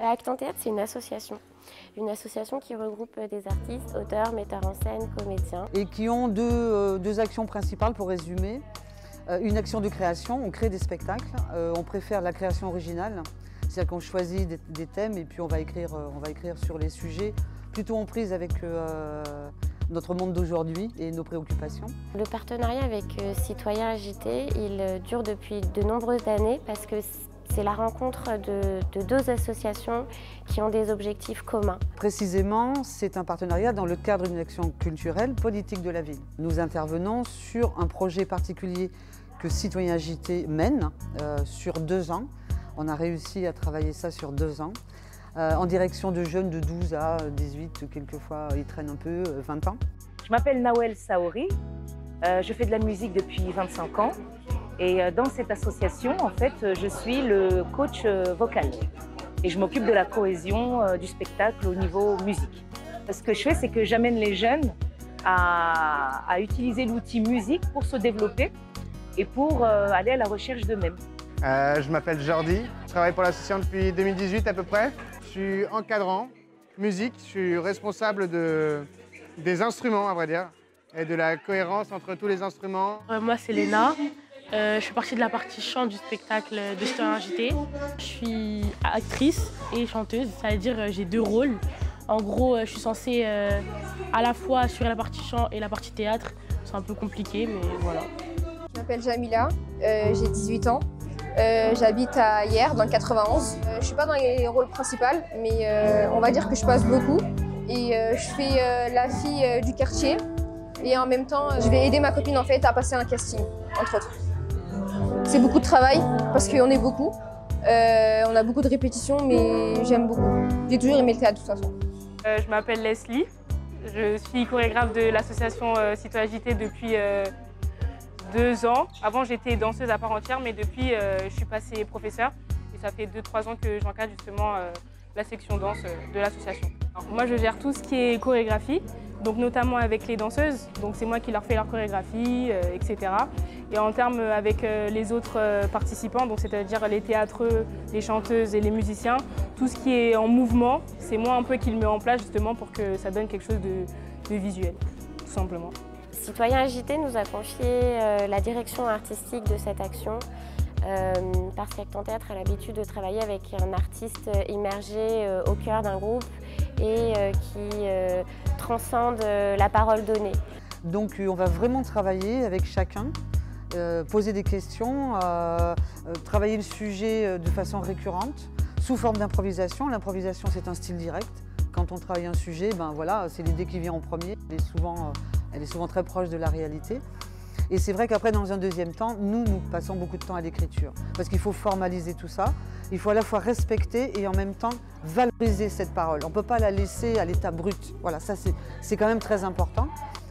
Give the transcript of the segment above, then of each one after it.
Acte en Théâtre, c'est une association. Une association qui regroupe des artistes, auteurs, metteurs en scène, comédiens. Et qui ont deux actions principales pour résumer. Une action de création, on crée des spectacles, on préfère la création originale, c'est-à-dire qu'on choisit des thèmes et puis on va écrire sur les sujets plutôt en prise avec notre monde d'aujourd'hui et nos préoccupations. Le partenariat avec Citoyens Agités, il dure depuis de nombreuses années parce que c'est la rencontre de deux associations qui ont des objectifs communs. Précisément, c'est un partenariat dans le cadre d'une action culturelle politique de la ville. Nous intervenons sur un projet particulier que Citoyens Agités mène sur 2 ans. On a réussi à travailler ça sur 2 ans, en direction de jeunes de 12 à 18, quelquefois ils traînent un peu, 20 ans. Je m'appelle Nawel Saori, je fais de la musique depuis 25 ans. Et dans cette association, en fait, je suis le coach vocal. Et je m'occupe de la cohésion du spectacle au niveau musique. Ce que je fais, c'est que j'amène les jeunes à utiliser l'outil musique pour se développer et pour aller à la recherche d'eux-mêmes. Je m'appelle Jordi, je travaille pour l'association depuis 2018 à peu près. Je suis encadrant musique, je suis responsable des instruments, à vrai dire, et de la cohérence entre tous les instruments. Moi, c'est Léna. Je fais partie de la partie chant du spectacle de Citoyens Agités. Je suis actrice et chanteuse, ça veut dire j'ai 2 rôles. En gros, je suis censée à la fois assurer la partie chant et la partie théâtre. C'est un peu compliqué, mais voilà. Je m'appelle Jamila, j'ai 18 ans. J'habite à Hyères, dans le 91. Je ne suis pas dans les rôles principaux, mais on va dire que je passe beaucoup. Et je fais la fille du quartier. Et en même temps, je vais aider ma copine en fait, à passer un casting, entre autres. C'est beaucoup de travail parce qu'on est beaucoup. On a beaucoup de répétitions, mais j'aime beaucoup. J'ai toujours aimé le théâtre de toute façon. Je m'appelle Leslie. Je suis chorégraphe de l'association Citoyens Agités depuis 2 ans. Avant, j'étais danseuse à part entière, mais depuis, je suis passée professeure. Et ça fait 2-3 ans que j'encadre justement la section danse de l'association. Moi, je gère tout ce qui est chorégraphie, donc notamment avec les danseuses. Donc c'est moi qui leur fais leur chorégraphie, etc. Et en termes avec les autres participants, donc c'est-à-dire les théâtreux, les chanteuses et les musiciens, tout ce qui est en mouvement, c'est moi un peu qui le mets en place justement pour que ça donne quelque chose de visuel, tout simplement. Citoyens Agités nous a confié la direction artistique de cette action parce qu'Acte en Théâtre a l'habitude de travailler avec un artiste immergé au cœur d'un groupe et qui transcende la parole donnée. Donc on va vraiment travailler avec chacun, poser des questions, travailler le sujet de façon récurrente, sous forme d'improvisation. L'improvisation, c'est un style direct. Quand on travaille un sujet, ben voilà, c'est l'idée qui vient en premier. Elle est souvent très proche de la réalité. Et c'est vrai qu'après, dans un deuxième temps, nous passons beaucoup de temps à l'écriture. Parce qu'il faut formaliser tout ça. Il faut à la fois respecter et en même temps valoriser cette parole. On ne peut pas la laisser à l'état brut. Voilà, ça c'est quand même très important.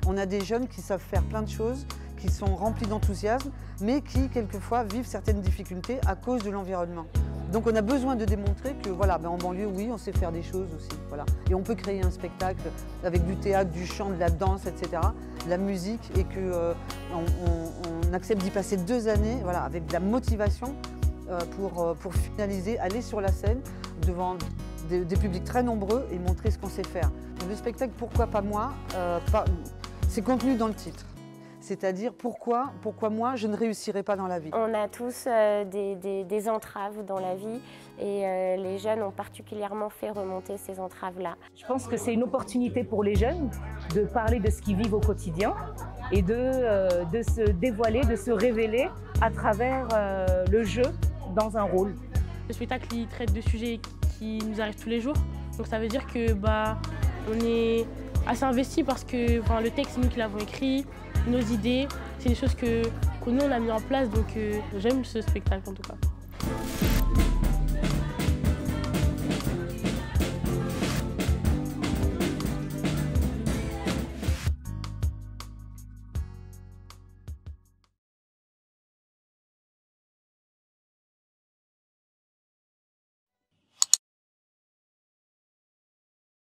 On a des jeunes qui savent faire plein de choses, qui sont remplis d'enthousiasme, mais qui, quelquefois, vivent certaines difficultés à cause de l'environnement. Donc on a besoin de démontrer que, voilà, en banlieue, oui, on sait faire des choses aussi. Voilà. Et on peut créer un spectacle avec du théâtre, du chant, de la danse, etc., de la musique, et qu'on accepte d'y passer 2 années, voilà, avec de la motivation pour finaliser, aller sur la scène devant des publics très nombreux et montrer ce qu'on sait faire. Le spectacle « Pourquoi pas moi » c'est contenu dans le titre. C'est-à-dire pourquoi moi je ne réussirai pas dans la vie. On a tous des entraves dans la vie et les jeunes ont particulièrement fait remonter ces entraves-là. Je pense que c'est une opportunité pour les jeunes de parler de ce qu'ils vivent au quotidien et de se dévoiler, de se révéler à travers le jeu dans un rôle. Le spectacle il traite de sujets qui nous arrivent tous les jours, donc ça veut dire que on est assez investi parce que le texte c'est nous qui l'avons écrit, nos idées, c'est des choses que nous on a mis en place, donc j'aime ce spectacle en tout cas.